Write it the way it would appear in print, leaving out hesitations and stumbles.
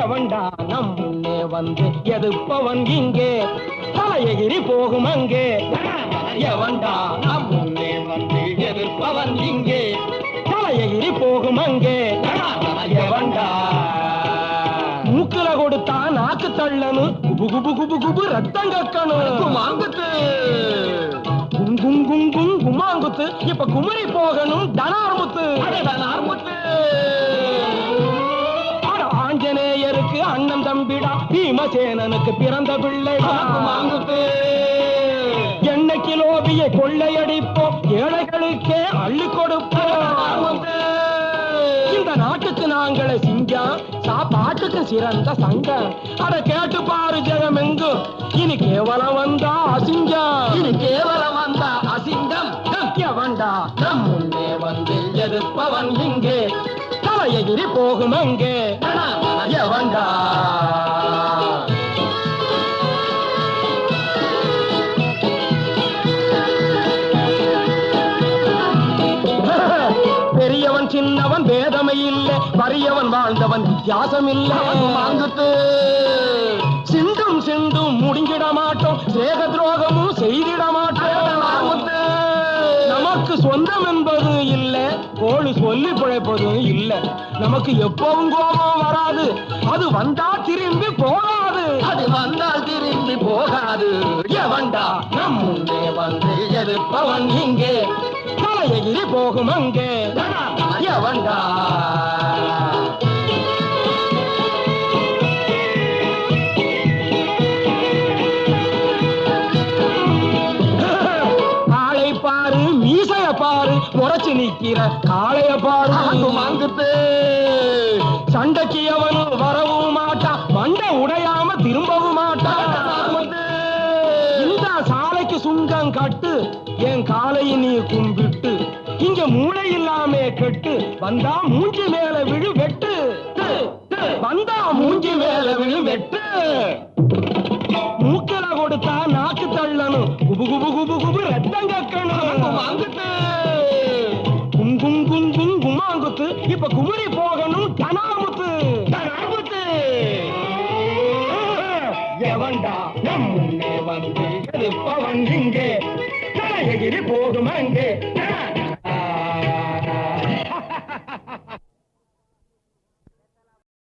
எவன்டா நம் முன்னே வந்து எதிர்ப்பவன் இங்கே தலையெகிரி போகும் அங்கே எவன்டா நம் முன்னே வந்து எதிர்ப்பவன் இங்கே தலையெகிரி போகும் அங்கே எவன்டா மூக்குல கொடுத்தா நாக்கு தள்ளனு குபு குபு குபு குபு ரத்தம் கக்கணும் குமாங்குத்து குங்கும் குங்கும் குமாங்குத்து இப்ப குமரி போகணும் தனார்முத்து தனார்முத்து ஆஞ்சநேயருக்கு அண்ணன் தம்பிடா பீமசேனனுக்கு பிறந்த பிள்ளை குமாங்குத்து எண்ணெய் கிலோபியை கொள்ளையடிப்போம் ஏழைகளுக்கே அள்ளி கொடுப்போம் இந்த நாட்டுக்கு நாங்களே சிங்கம் சாப்பாட்டுக்கு சிறந்த சங்கம் அட கேட்டு பாரு ஜெகம் எங்கு இனி கேவலம் வந்தா அசிங்கம் இனி கேவலம் வந்தா அசிங்கம் எவன்டா நம் முன்னே வந்து எதிர்ப்பவன் இங்கே தலையெகிரி போகும் அங்கே எவன்டா பெரியவன் சின்னவன் வேதமை இல்ல வறியவன் வாழ்ந்தவன் வித்தியாசம் இல்ல வாங்குத்து சிந்தும் சிந்தும் முடிஞ்சிட மாட்டோம் சேக துரோகமும் செய்திட மாட்டோம் நமக்கு சொந்தம் என்பது இல்ல கோழு சொல்லி பிழைப்பதும் இல்ல நமக்கு எப்பவும் கோபம் வராது அது வந்தா திரும்பி போகாது அது வந்தால் திரும்பி போகாது எவன்டா நம் முன்னே வந்து எதிர்ப்பவன் இங்கே தலையெகிரி போகும் அங்கே எவன்டா ஆளை பாரு மீசைய பாரு முறைச்சு நிக்கிற காளைய பாரு வாங்குத்து சண்டைக்கு எவனும் வரவும் மாட்டான் மண்டை உடையாம திரும்பவும் மாட்டான் இந்த சாலைக்கு சுங்கம் கட்டு என் காலையை நீ கும்பிட்டு இங்க மூளை இல்லாம கெட்டு வந்தா மூஞ்சி மேல விழு வெட்டு வந்தா மூஞ்சி மேல விழு வெட்டு மூக்கல கொடுத்தா நாக்கு தள்ளணும் குபு குபு குபு குபு ரத்தம் கக்கணும் வாங்குத்து குங்கும் குங்கும் குமாங்குத்து இப்ப குமரி போகணும் தனாமுத்து தனாமுத்து எவன்டா நம் முன்னே வந்து எதிர்ப்பவன் இங்கே தலையெகிரி போகும் அங்கே